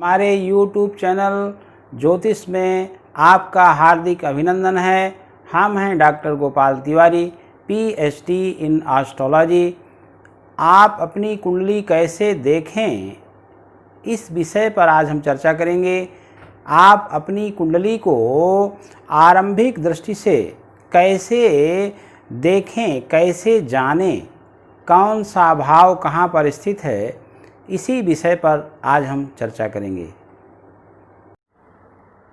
हमारे YouTube channel ज्योतिष में आपका हार्दिक अभिनंदन है। हम हैं doctor Gopal Tiwari, PhD in astrology. आप अपनी कुंडली कैसे देखें, इस विषय पर आज हम चर्चा करेंगे। आप अपनी कुंडली को आरंभिक दृष्टि से कैसे देखें, कैसे जानें, कौन सा भाव कहाँ पर स्थित है, इसी विषय पर आज हम चर्चा करेंगे।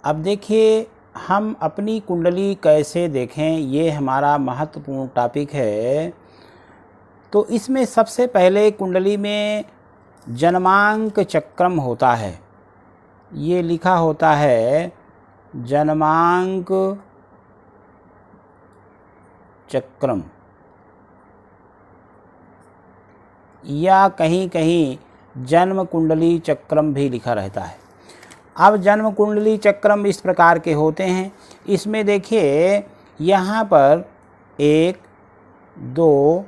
अब देखिए, हम अपनी कुंडली कैसे देखें, ये हमारा महत्वपूर्ण टॉपिक है। तो इसमें सबसे पहले कुंडली में जन्मांक चक्रम होता है। ये लिखा होता है जन्मांक चक्रम, या कहीं कहीं जन्म कुंडली चक्रम भी लिखा रहता है। अब जन्म कुंडली चक्रम इस प्रकार के होते हैं। इसमें देखिए, यहाँ पर 1 2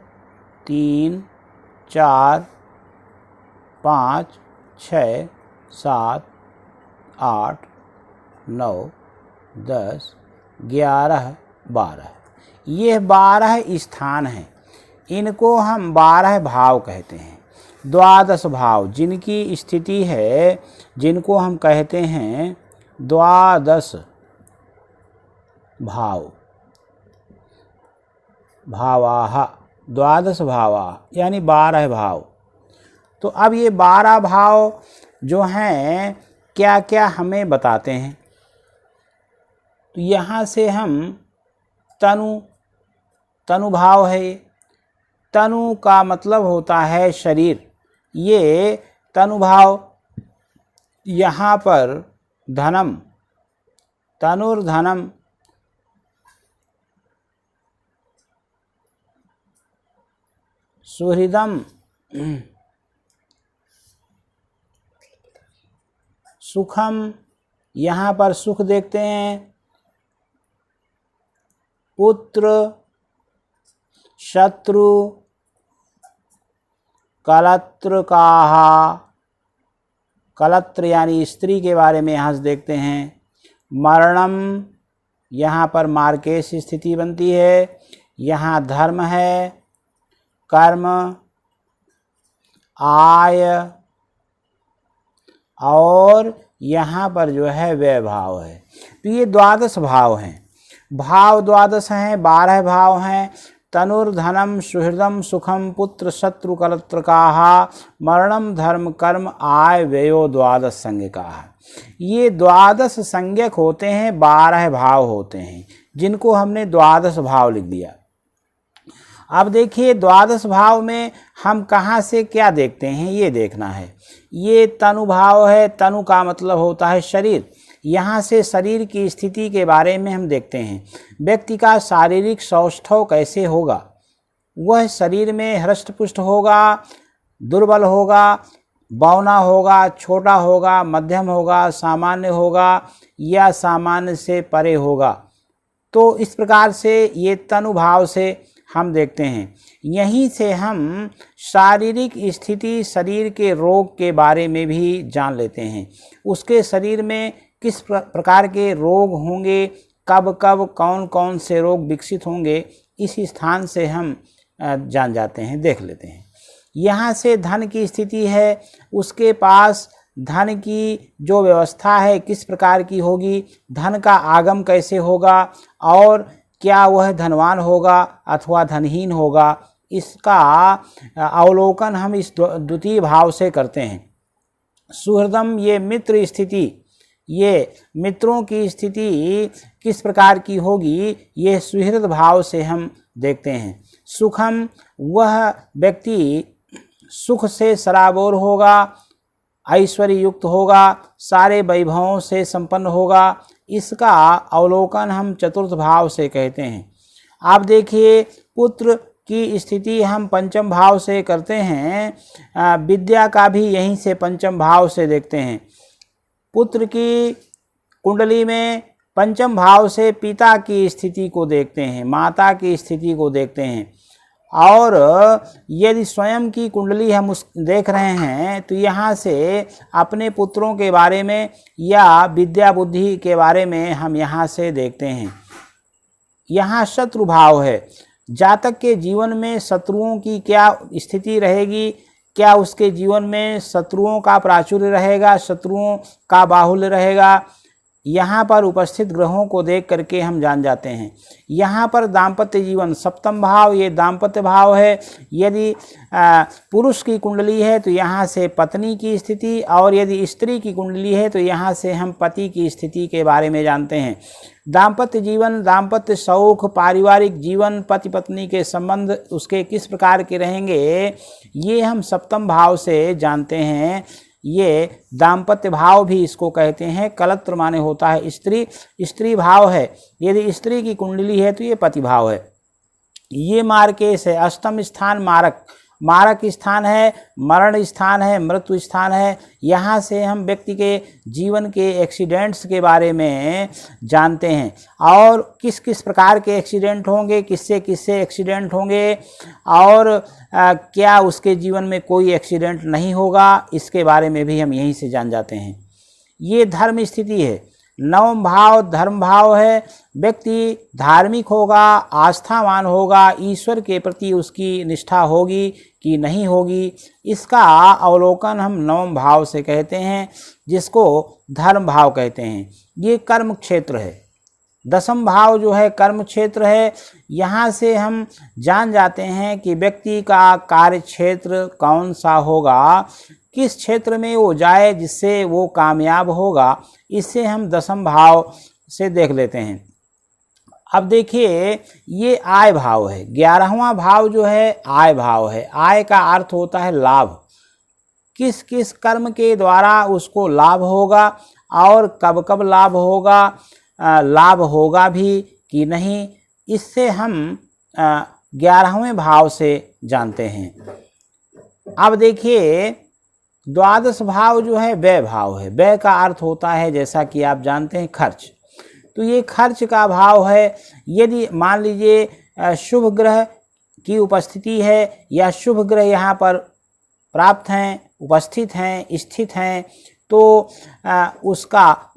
3 4 5 6 7 8 9 10 11 12, ये 12 स्थान हैं। इनको हम 12 भाव कहते हैं। द्वादश भाव जिनकी स्थिति है, जिनको हम कहते हैं द्वादश भाव, भावाः, द्वादश भावा यानी 12 भाव। तो अब ये 12 भाव जो हैं क्या क्या हमें बताते हैं। तो यहाँ से हम तनु भाव है। ये तनु का मतलब होता है शरीर। ये तनु भाव, यहाँ पर धनम, तनुर्धनम, सुहृदम, सुखम, यहाँ पर सुख देखते हैं। पुत्र, शत्रु, कलत्रकाः, कलत्र यानी स्त्री के बारे में यहाँ से देखते हैं। मरणम, यहाँ पर मार्केश स्थिति बनती है। यहाँ धर्म है, कर्म, आय, और यहाँ पर जो है वैभाव है। तो ये द्वादश भाव हैं। भाव द्वादश हैं, 12 भाव हैं। तनुर्धनम, सुहृदम, सुखम, पुत्र, शत्रु, कलत्रकाः, मरणम, धर्म, कर्म, आय, व्ययो द्वादश संज्ञकाः। ये द्वादश संज्ञक होते हैं, 12 भाव होते हैं, जिनको हमने द्वादश भाव लिख दिया। अब देखिए, द्वादश भाव में हम कहाँ से क्या देखते हैं, ये देखना है। ये तनु भाव है। तनु का मतलब होता है शरीर। यहाँ से शरीर की स्थिति के बारे में हम देखते हैं। व्यक्ति का शारीरिक सौष्ठव कैसे होगा, वह शरीर में हृष्टपुष्ट होगा, दुर्बल होगा, बौना होगा, छोटा होगा, मध्यम होगा, सामान्य होगा, या सामान्य से परे होगा। तो इस प्रकार से ये तनु भाव से हम देखते हैं। यहीं से हम शारीरिक स्थिति, शरीर के रोग के बारे में भी जान लेते हैं। उसके शरीर में किस प्रकार के रोग होंगे, कब कब कौन कौन से रोग विकसित होंगे, इस स्थान से हम जान जाते हैं, देख लेते हैं। यहाँ से धन की स्थिति है, उसके पास धन की जो व्यवस्था है किस प्रकार की होगी, धन का आगम कैसे होगा, और क्या वह धनवान होगा अथवा धनहीन होगा, इसका अवलोकन हम इस द्वितीय भाव से करते हैं। सुहृदम, ये मित्र स्थिति, ये मित्रों की स्थिति किस प्रकार की होगी, ये सुहृद भाव से हम देखते हैं। सुखम, वह व्यक्ति सुख से सराबोर होगा, ऐश्वर्य युक्त होगा, सारे वैभवों से संपन्न होगा, इसका अवलोकन हम चतुर्थ भाव से कहते हैं। आप देखिए, पुत्र की स्थिति हम पंचम भाव से करते हैं। विद्या का भी यहीं से पंचम भाव से देखते हैं। पुत्र की कुंडली में पंचम भाव से पिता की स्थिति को देखते हैं, माता की स्थिति को देखते हैं। और यदि स्वयं की कुंडली हम उस देख रहे हैं तो यहाँ से अपने पुत्रों के बारे में या विद्या बुद्धि के बारे में हम यहाँ से देखते हैं। यहाँ शत्रु भाव है। जातक के जीवन में शत्रुओं की क्या स्थिति रहेगी, क्या उसके जीवन में शत्रुओं का प्राचुर्य रहेगा, शत्रुओं का बाहुल्य रहेगा, यहाँ पर उपस्थित ग्रहों को देख करके हम जान जाते हैं। यहाँ पर दाम्पत्य जीवन, सप्तम भाव ये दाम्पत्य भाव है। यदि पुरुष की कुंडली है तो यहाँ से पत्नी की स्थिति, और यदि स्त्री की कुंडली है तो यहाँ से हम पति की स्थिति के बारे में जानते हैं। दाम्पत्य जीवन, दाम्पत्य सौख, पारिवारिक जीवन, पति पत्नी के संबंध उसके किस प्रकार के रहेंगे, ये हम सप्तम भाव से जानते हैं। ये दाम्पत्य भाव भी इसको कहते हैं। कलत्र माने होता है स्त्री, स्त्री भाव है। यदि स्त्री की कुंडली है तो ये पति भाव है। ये मार्केश है। अष्टम स्थान मारक, मारक स्थान है, मरण स्थान है, मृत्यु स्थान है। यहाँ से हम व्यक्ति के जीवन के एक्सीडेंट्स के बारे में जानते हैं, और किस किस प्रकार के एक्सीडेंट होंगे, किससे किससे एक्सीडेंट होंगे, और क्या उसके जीवन में कोई एक्सीडेंट नहीं होगा, इसके बारे में भी हम यहीं से जान जाते हैं। ये धर्म स्थिति है। नवम भाव धर्म भाव है। व्यक्ति धार्मिक होगा, आस्थावान होगा, ईश्वर के प्रति उसकी निष्ठा होगी कि नहीं होगी, इसका अवलोकन हम नवम भाव से कहते हैं, जिसको धर्म भाव कहते हैं। ये कर्म क्षेत्र है। दसम भाव जो है कर्म क्षेत्र है। यहाँ से हम जान जाते हैं कि व्यक्ति का कार्य क्षेत्र कौन सा होगा, किस क्षेत्र में वो जाए जिससे वो कामयाब होगा, इससे हम दसम भाव से देख लेते हैं। अब देखिए ये आय भाव है। 11वां भाव जो है आय भाव है। आय का अर्थ होता है लाभ। किस किस कर्म के द्वारा उसको लाभ होगा और कब कब लाभ होगा, लाभ होगा भी कि नहीं, इससे हम 11वें भाव से जानते हैं। अब देखिए द्वादश भाव जो है व्यय भाव है। व्यय का अर्थ होता है, जैसा कि आप जानते हैं, खर्च। तो ये खर्च का भाव है। यदि मान लीजिए शुभ ग्रह की उपस्थिति है या शुभ ग्रह यहाँ पर प्राप्त हैं, उपस्थित हैं, स्थित हैं, तो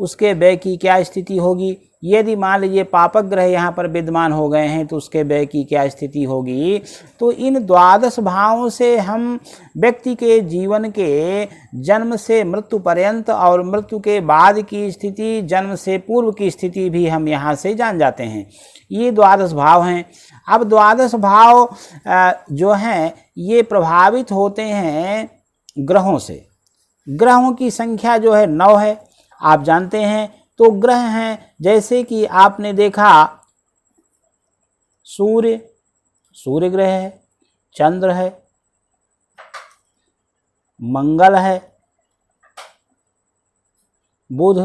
उसके व्यय की क्या स्थिति होगी। यदि मान लीजिए पापक ग्रह यहाँ पर विद्यमान हो गए हैं तो उसके व्यय की क्या स्थिति होगी। तो इन द्वादश भावों से हम व्यक्ति के जीवन के जन्म से मृत्यु पर्यंत और मृत्यु के बाद की स्थिति, जन्म से पूर्व की स्थिति भी हम यहाँ से जान जाते हैं। ये द्वादश भाव हैं। अब द्वादश भाव जो हैं ये प्रभावित होते हैं ग्रहों से। ग्रहों की संख्या जो है 9 है, आप जानते हैं। तो ग्रह हैं जैसे कि आपने देखा सूर्य ग्रह है, चंद्र है, मंगल है, बुध,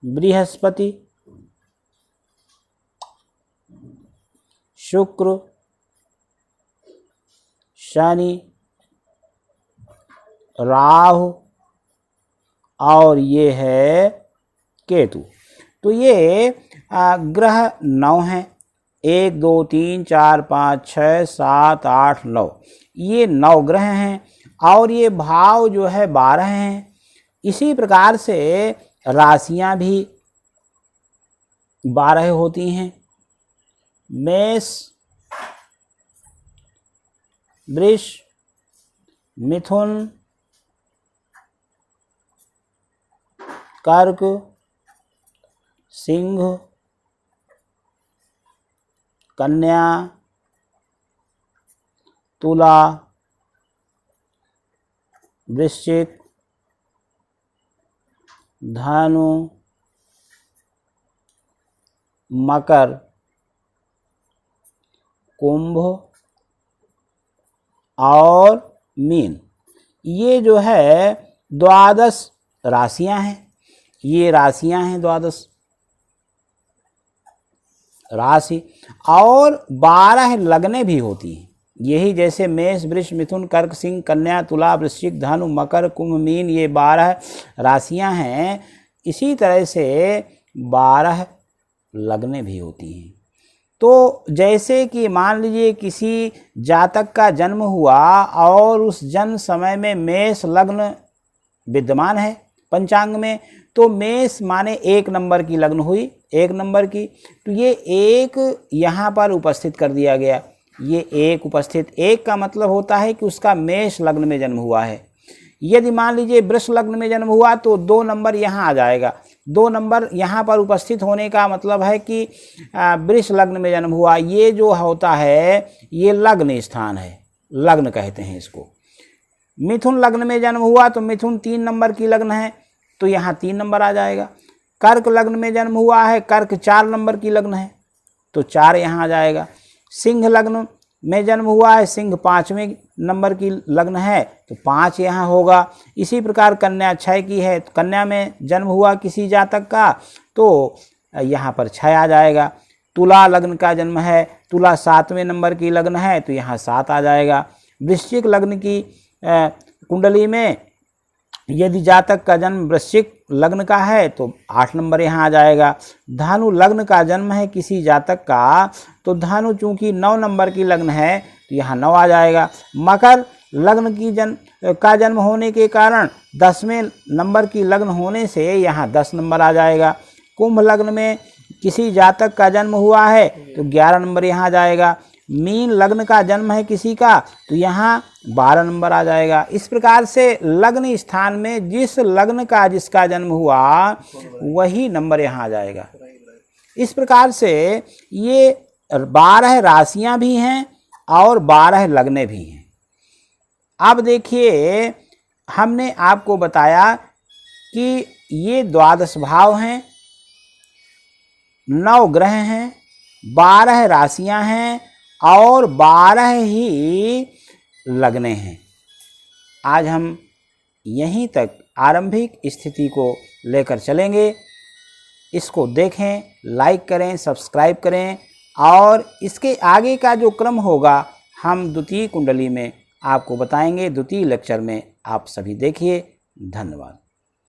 बृहस्पति, शुक्र, शनि, राहु और ये है केतु। तो ये ग्रह 9 हैं। 1 2 3 4 5 6 7 8 9, ये 9 ग्रह हैं। और ये भाव जो है 12 हैं। इसी प्रकार से राशियां भी 12 होती हैं। मेष, वृष, मिथुन, कर्क, सिंह, कन्या, तुला, वृश्चिक, धनु, मकर, कुंभ और मीन। ये जो है 12 राशियां हैं। ये राशियां हैं 12 राशि। और 12 लगने भी होती हैं। यही जैसे मेष, वृष, मिथुन, कर्क, सिंह, कन्या, तुला, वृश्चिक, धनु, मकर, कुंभ, मीन, ये 12 राशियां हैं। इसी तरह से 12 लगने भी होती हैं। तो जैसे कि मान लीजिए किसी जातक का जन्म हुआ और उस जन्म समय में मेष लग्न विद्यमान है पंचांग में, तो मेष माने 1 नंबर की लग्न हुई, 1 नंबर की, तो ये 1 यहाँ पर उपस्थित कर दिया गया। ये 1 उपस्थित, 1 का मतलब होता है कि उसका मेष लग्न में जन्म हुआ है। यदि मान लीजिए वृष लग्न में जन्म हुआ तो 2 नंबर यहाँ आ जाएगा। 2 नंबर यहाँ पर उपस्थित होने का मतलब है कि वृष लग्न में जन्म हुआ। ये जो होता है ये लग्न स्थान है, लग्न कहते हैं इसको। मिथुन लग्न में जन्म हुआ तो मिथुन 3 नंबर की लग्न है, तो यहाँ 3 नंबर आ जाएगा। कर्क लग्न में जन्म हुआ है, कर्क 4 नंबर की लग्न है, तो 4 यहाँ आ जाएगा। सिंह लग्न में जन्म हुआ है, सिंह 5वें नंबर की लग्न है, तो 5 यहाँ होगा। इसी प्रकार कन्या 6 की है, तो कन्या में जन्म हुआ किसी जातक का तो यहाँ पर 6 आ जाएगा। तुला लग्न का जन्म है, तुला 7वें नंबर की लग्न है, तो यहाँ 7 आ जाएगा। वृश्चिक लग्न की कुंडली में यदि जातक का जन्म वृश्चिक लग्न का है तो 8 नंबर यहाँ आ जाएगा। धनु लग्न का जन्म है किसी जातक का, तो धनु चूंकि 9 नंबर की लग्न है तो यहाँ 9 आ जाएगा। मकर लग्न की का जन्म होने के कारण 10वें नंबर की लग्न होने से यहाँ 10 नंबर आ जाएगा। कुंभ लग्न में किसी जातक का जन्म हुआ है तो 11 नंबर यहाँ आ जाएगा। मीन लग्न का जन्म है किसी का तो यहाँ 12 नंबर आ जाएगा। इस प्रकार से लग्न स्थान में जिस लग्न का जिसका जन्म हुआ वही नंबर यहाँ आ जाएगा। इस प्रकार से ये 12 राशियां भी हैं और 12 लग्नें भी हैं। अब देखिए हमने आपको बताया कि ये 12 भाव हैं, 9 ग्रह हैं, 12 राशियां हैं और 12 ही लग्नें हैं। आज हम यहीं तक आरंभिक स्थिति को लेकर चलेंगे। इसको देखें, लाइक करें, सब्सक्राइब करें और इसके आगे का जो क्रम होगा हम द्वितीय कुंडली में आपको बताएंगे। द्वितीय लेक्चर में आप सभी देखिए। धन्यवाद।